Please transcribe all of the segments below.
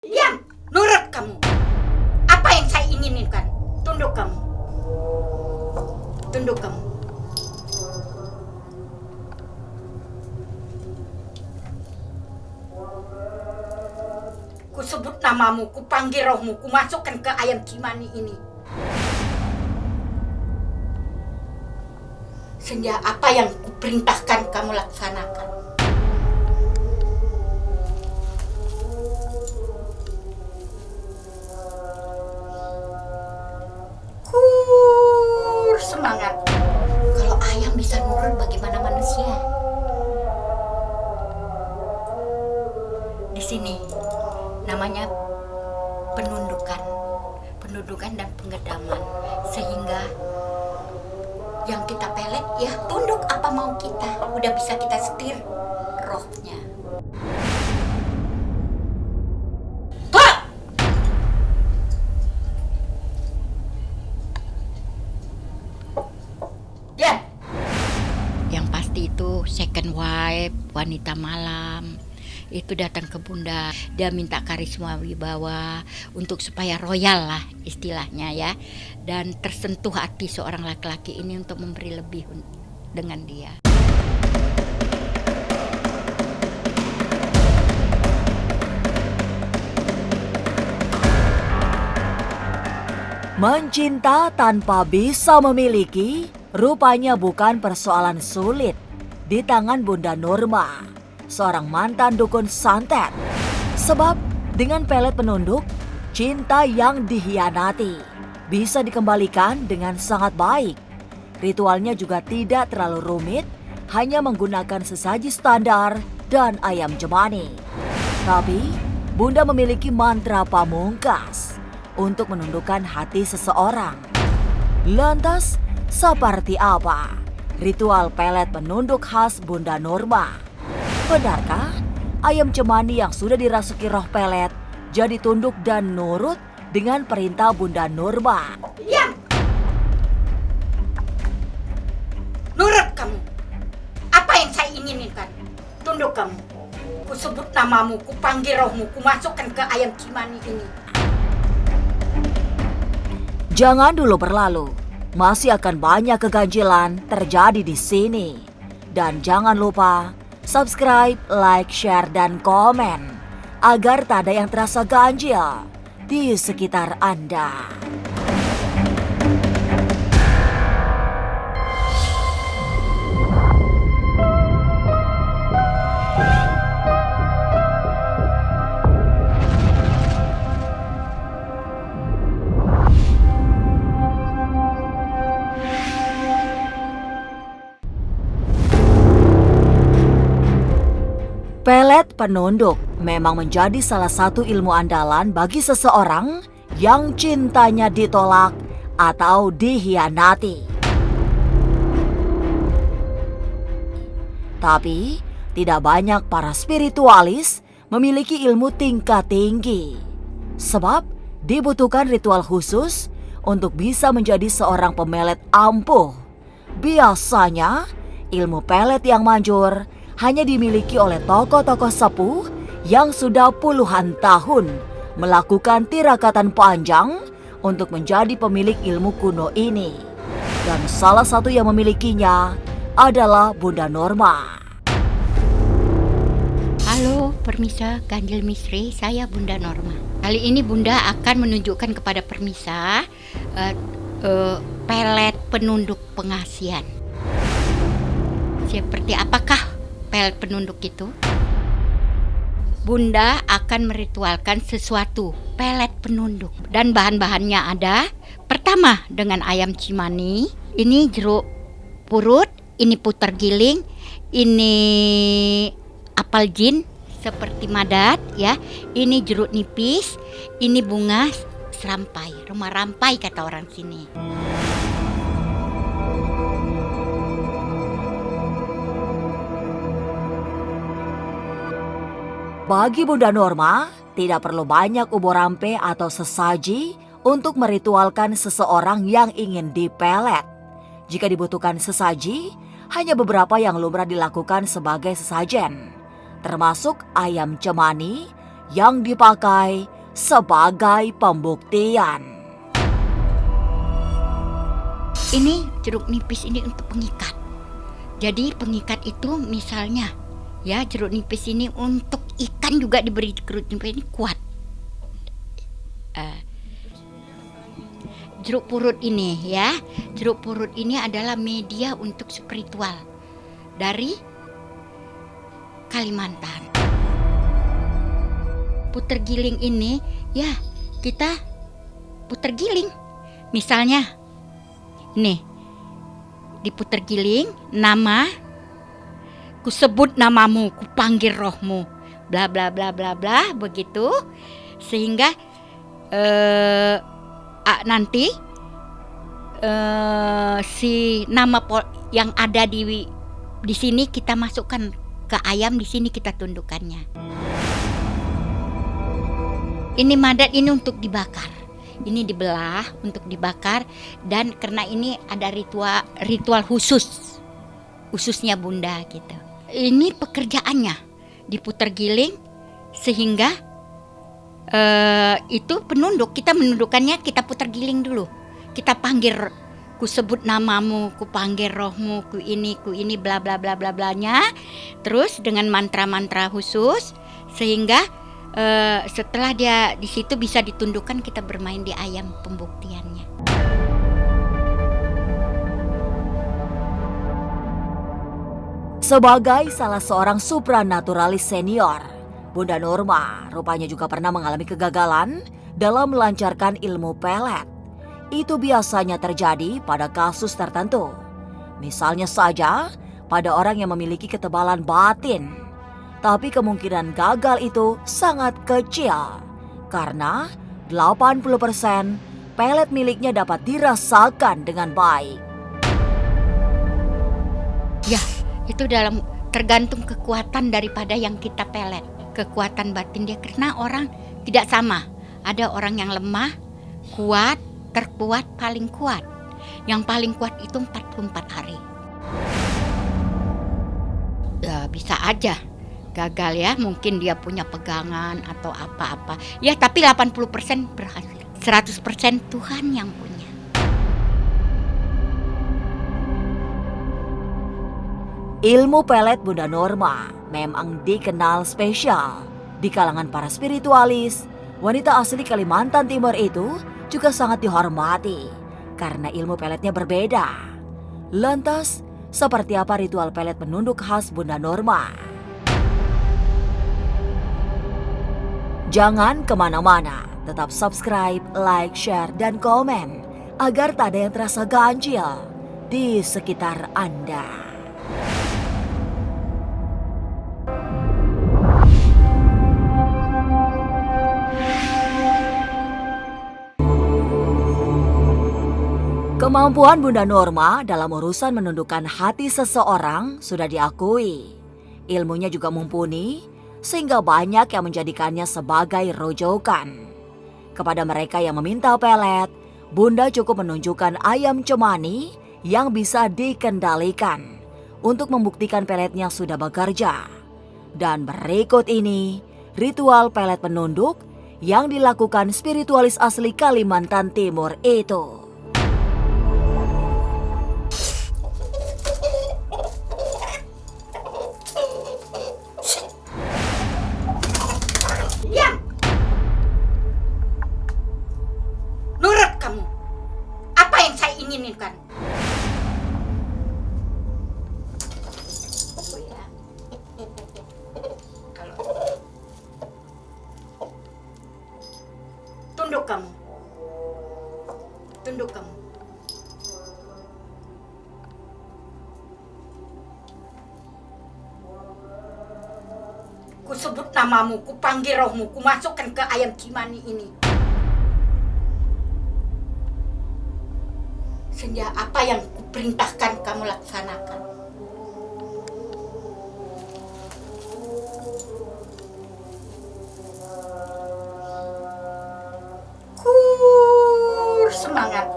Diam, nurut kamu. Apa yang saya inginkan? Tunduk kamu. Tunduk kamu. Ku sebut namamu, ku panggil rohmu, ku masukkan ke ayam cimani ini. Sehingga apa yang ku perintahkan kamu laksanakan. Semangat. Kalau ayam bisa nurut, bagaimana manusia? Di sini namanya penundukan dan pengedaman, sehingga yang kita pelet ya tunduk apa mau kita, udah bisa kita setir rohnya. Yang pasti itu second wife, wanita malam. Itu datang ke Bunda, dia minta karisma wibawa untuk supaya royal lah istilahnya ya. Dan tersentuh hati seorang laki-laki ini untuk memberi lebih dengan dia. Mencinta tanpa bisa memiliki rupanya bukan persoalan sulit di tangan Bunda Norma, seorang mantan dukun santet. Sebab dengan pelet penunduk, cinta yang dikhianati bisa dikembalikan dengan sangat baik. Ritualnya juga tidak terlalu rumit, hanya menggunakan sesaji standar dan ayam cemani. Tapi Bunda memiliki mantra pamungkas untuk menundukkan hati seseorang. Lantas, seperti apa ritual pelet penunduk khas Bunda Norma? Benarkah ayam cemani yang sudah dirasuki roh pelet jadi tunduk dan nurut dengan perintah Bunda Norma? Diam! Nurut kamu. Apa yang saya inginkan? Tunduk kamu. Ku sebut namamu, ku panggil rohmu, ku masukkan ke ayam cimani ini. Jangan dulu berlalu. Masih akan banyak keganjilan terjadi di sini. Dan jangan lupa subscribe, like, share, dan komen agar tak ada yang terasa ganjil di sekitar Anda. Pelet penunduk memang menjadi salah satu ilmu andalan bagi seseorang yang cintanya ditolak atau dikhianati. Tapi tidak banyak para spiritualis memiliki ilmu tingkat tinggi. Sebab dibutuhkan ritual khusus untuk bisa menjadi seorang pemelet ampuh. Biasanya ilmu pelet yang manjur hanya dimiliki oleh tokoh-tokoh sepuh yang sudah puluhan tahun melakukan tirakatan panjang untuk menjadi pemilik ilmu kuno ini. Dan salah satu yang memilikinya adalah Bunda Norma. Halo, permisa Ganjil Misri, saya Bunda Norma. Kali ini Bunda akan menunjukkan kepada permisa pelet penunduk pengasihan. Seperti apakah pelet penunduk itu? Bunda akan meritualkan sesuatu pelet penunduk dan bahan-bahannya ada. Pertama dengan ayam cimani, ini jeruk purut, ini puter giling, ini apel jin seperti madat ya, ini jeruk nipis, ini bunga serampai, rumah rampai kata orang sini. Bagi Bunda Norma, tidak perlu banyak ubo rampe atau sesaji untuk meritualkan seseorang yang ingin dipelet. Jika dibutuhkan sesaji, hanya beberapa yang lumrah dilakukan sebagai sesajen, termasuk ayam cemani yang dipakai sebagai pembuktian. Ini jeruk nipis ini untuk pengikat. Jadi pengikat itu misalnya ya, jeruk nipis ini untuk ikan juga diberi jeruk nipis ini kuat. Jeruk purut ini ya, jeruk purut ini adalah media untuk spiritual dari Kalimantan. Puter giling ini ya, kita puter giling. Misalnya nih, diputer giling, nama, ku sebut namamu, ku panggil rohmu, bla bla bla bla bla, begitu, sehingga nanti si nama yang ada di sini kita masukkan ke ayam, di sini kita tundukkannya. Ini madat ini untuk dibakar. Ini dibelah untuk dibakar, dan karena ini ada ritual khususnya Bunda gitu. Ini pekerjaannya diputar giling sehingga itu penunduk, kita menundukkannya, kita putar giling dulu. Kita panggil, ku sebut namamu, ku panggil rohmu, ku ini bla bla bla bla blanya. Terus dengan mantra-mantra khusus sehingga setelah dia di situ bisa ditundukkan, kita bermain di ayam pembuktiannya. Sebagai salah seorang supranaturalis senior, Bunda Norma rupanya juga pernah mengalami kegagalan dalam melancarkan ilmu pelet. Itu biasanya terjadi pada kasus tertentu. Misalnya saja pada orang yang memiliki ketebalan batin. Tapi kemungkinan gagal itu sangat kecil karena 80% pelet miliknya dapat dirasakan dengan baik. Ya, itu tergantung kekuatan daripada yang kita pelet. Kekuatan batin dia, karena orang tidak sama. Ada orang yang lemah, kuat, terkuat, paling kuat. Yang paling kuat itu 44 hari. Ya, bisa aja gagal ya, mungkin dia punya pegangan atau apa-apa. Ya, tapi 80% berhasil. 100% Tuhan yang punya. Ilmu pelet Bunda Norma memang dikenal spesial. Di kalangan para spiritualis, wanita asli Kalimantan Timur itu juga sangat dihormati karena ilmu peletnya berbeda. Lantas, seperti apa ritual pelet penunduk khas Bunda Norma? Jangan kemana-mana, tetap subscribe, like, share, dan komen agar tak ada yang terasa ganjil di sekitar Anda. Kemampuan Bunda Norma dalam urusan menundukkan hati seseorang sudah diakui. Ilmunya juga mumpuni, sehingga banyak yang menjadikannya sebagai rujukan. Kepada mereka yang meminta pelet, Bunda cukup menunjukkan ayam cemani yang bisa dikendalikan untuk membuktikan peletnya sudah bekerja. Dan berikut ini ritual pelet penunduk yang dilakukan spiritualis asli Kalimantan Timur itu. Inginkan. Tunduk kamu. Tunduk kamu. Ku sebut namamu, ku panggil rohmu, ku masukkan ke ayam cimani ini. Sehingga apa yang kuperintahkan kamu laksanakan. Semangat.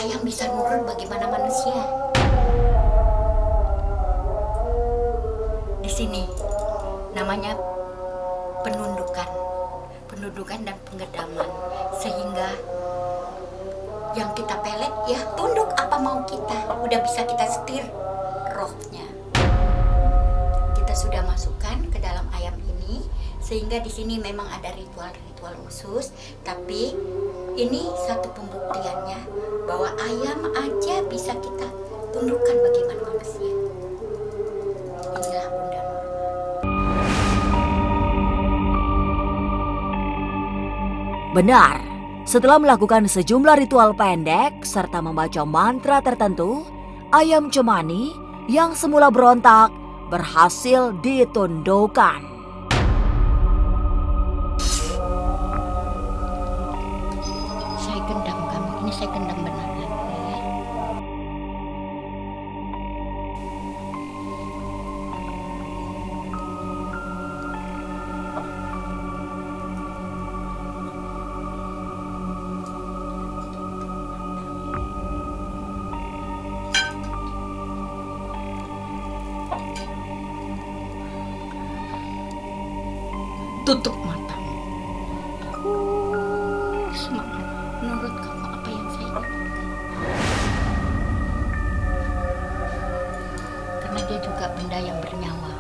ayam bisa nurut bagaimana manusia. Di sini namanya penundukan dan pengedaman, sehingga yang kita pelet ya tunduk apa mau kita, udah bisa kita setir rohnya. Kita sudah masukkan ke dalam ayam ini, sehingga di sini memang ada ritual-ritual khusus, tapi ini satu pembuktiannya bahwa ayam aja bisa kita tundukkan bagaimana manusia. Inilah Bunda Norma. Benar, setelah melakukan sejumlah ritual pendek serta membaca mantra tertentu, ayam cemani yang semula berontak berhasil ditundukkan. Saya gendam kamu, ini saya gendam beneran ya. Tutup matamu. Semangat. Menurut kamu apa yang saya inginkan? Karena dia juga benda yang bernyawa,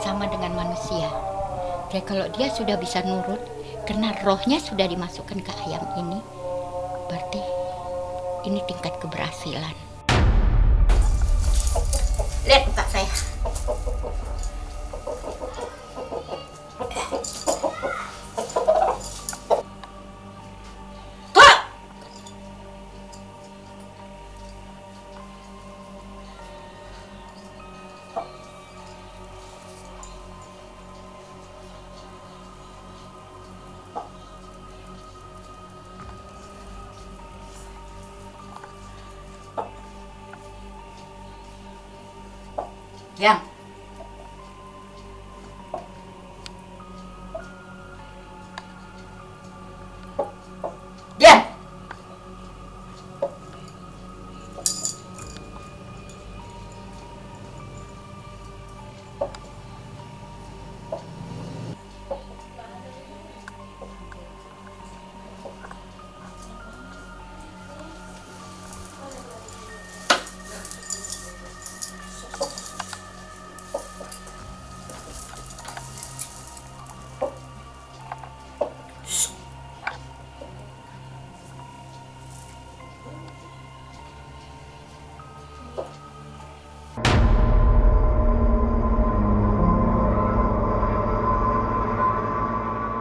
sama dengan manusia. Jadi kalau dia sudah bisa nurut, karena rohnya sudah dimasukkan ke ayam ini, berarti ini tingkat keberhasilan. Lihat muka saya. Diam. Diam.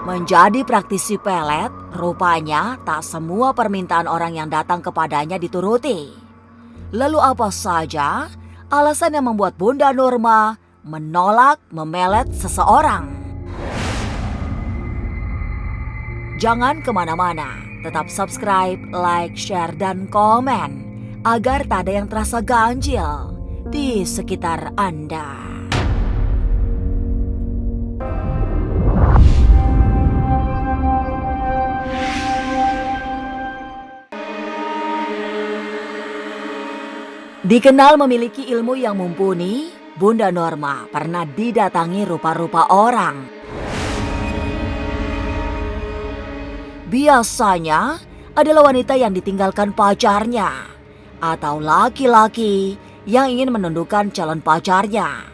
Menjadi praktisi pelet, rupanya tak semua permintaan orang yang datang kepadanya dituruti. Lalu apa saja alasan yang membuat Bunda Norma menolak memelet seseorang? Jangan kemana-mana, tetap subscribe, like, share, dan komen agar tak ada yang terasa ganjil di sekitar Anda. Dikenal memiliki ilmu yang mumpuni, Bunda Norma pernah didatangi rupa-rupa orang. Biasanya adalah wanita yang ditinggalkan pacarnya, atau laki-laki yang ingin menundukkan calon pacarnya.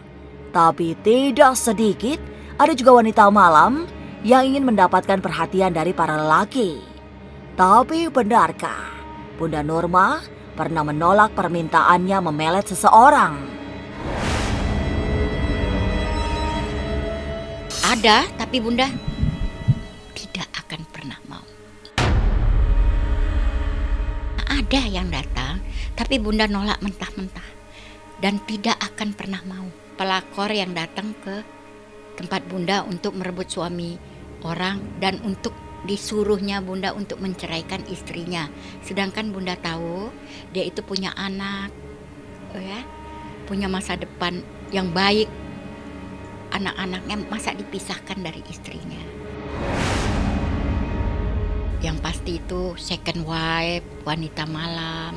Tapi tidak sedikit ada juga wanita malam yang ingin mendapatkan perhatian dari para lelaki. Tapi benarkah Bunda Norma pernah menolak permintaannya memelet seseorang? Ada, tapi Bunda tidak akan pernah mau. Ada yang datang, tapi Bunda nolak mentah-mentah dan tidak akan pernah mau. Pelakor yang datang ke tempat Bunda untuk merebut suami orang dan untuk disuruhnya Bunda untuk menceraikan istrinya. Sedangkan Bunda tahu dia itu punya anak, ya, punya masa depan yang baik. Anak-anaknya masa dipisahkan dari istrinya. Yang pasti itu second wife, wanita malam.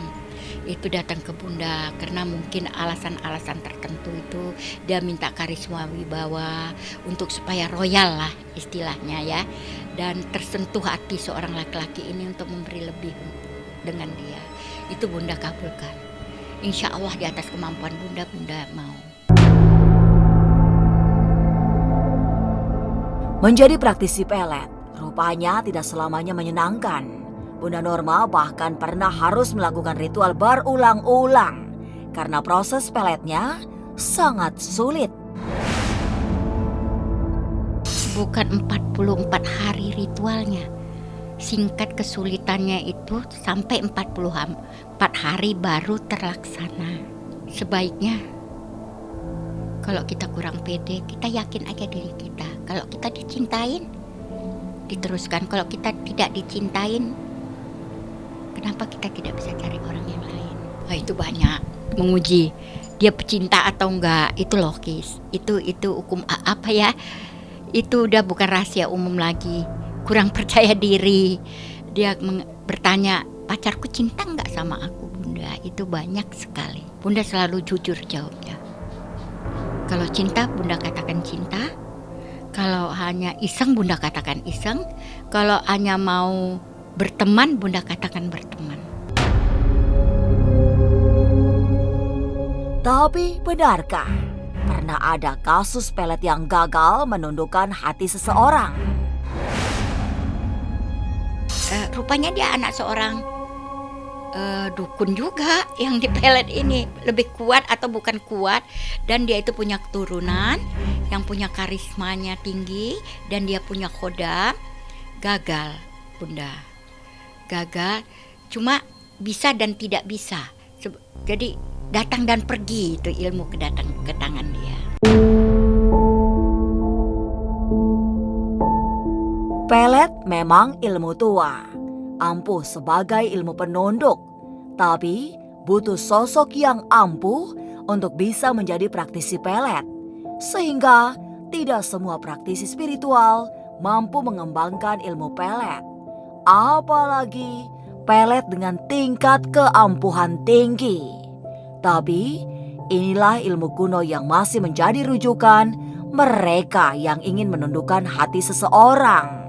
Itu datang ke Bunda karena mungkin alasan-alasan tertentu itu dia minta karisma wibawa untuk supaya royal lah istilahnya ya. Dan tersentuh hati seorang laki-laki ini untuk memberi lebih dengan dia. Itu Bunda kabulkan. Insya Allah di atas kemampuan Bunda, Bunda mau. Menjadi praktisi pelet, rupanya tidak selamanya menyenangkan. Bunda Norma bahkan pernah harus melakukan ritual berulang-ulang karena proses peletnya sangat sulit. Bukan 44 hari ritualnya. Singkat kesulitannya itu sampai 44 hari baru terlaksana. Sebaiknya kalau kita kurang pede, kita yakin aja diri kita. Kalau kita dicintain, diteruskan. Kalau kita tidak dicintain, kenapa kita tidak bisa cari orang yang lain? Wah, itu banyak menguji dia pecinta atau enggak, itu logis. Itu hukum apa ya? Itu udah bukan rahasia umum lagi. Kurang percaya diri. Dia bertanya, pacarku cinta enggak sama aku, Bunda? Itu banyak sekali. Bunda selalu jujur jawabnya. Kalau cinta, Bunda katakan cinta. Kalau hanya iseng, Bunda katakan iseng. Kalau hanya mau berteman, Bunda katakan berteman. Tapi benarkah pernah ada kasus pelet yang gagal menundukkan hati seseorang? Rupanya dia anak seorang dukun juga yang dipelet ini. Lebih kuat atau bukan kuat, dan dia itu punya keturunan yang punya karismanya tinggi dan dia punya khodam. Gagal, Bunda. Gagal, cuma bisa dan tidak bisa. Jadi datang dan pergi itu ilmu kedatang ke tangan dia. Pelet memang ilmu tua, ampuh sebagai ilmu penunduk, tapi butuh sosok yang ampuh untuk bisa menjadi praktisi pelet. Sehingga tidak semua praktisi spiritual mampu mengembangkan ilmu pelet. Apalagi pelet dengan tingkat keampuhan tinggi. Tapi inilah ilmu kuno yang masih menjadi rujukan mereka yang ingin menundukkan hati seseorang.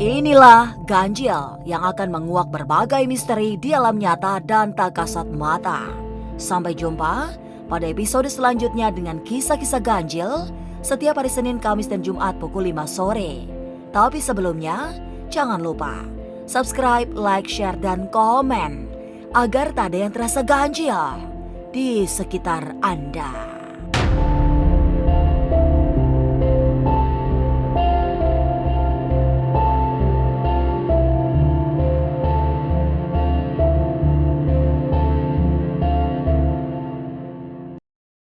Inilah ganjil yang akan menguak berbagai misteri di alam nyata dan tak kasat mata. Sampai jumpa pada episode selanjutnya dengan kisah-kisah ganjil setiap hari Senin, Kamis, dan Jumat pukul 5 sore. Tapi sebelumnya, jangan lupa subscribe, like, share, dan komen agar tak ada yang terasa ganjil di sekitar Anda.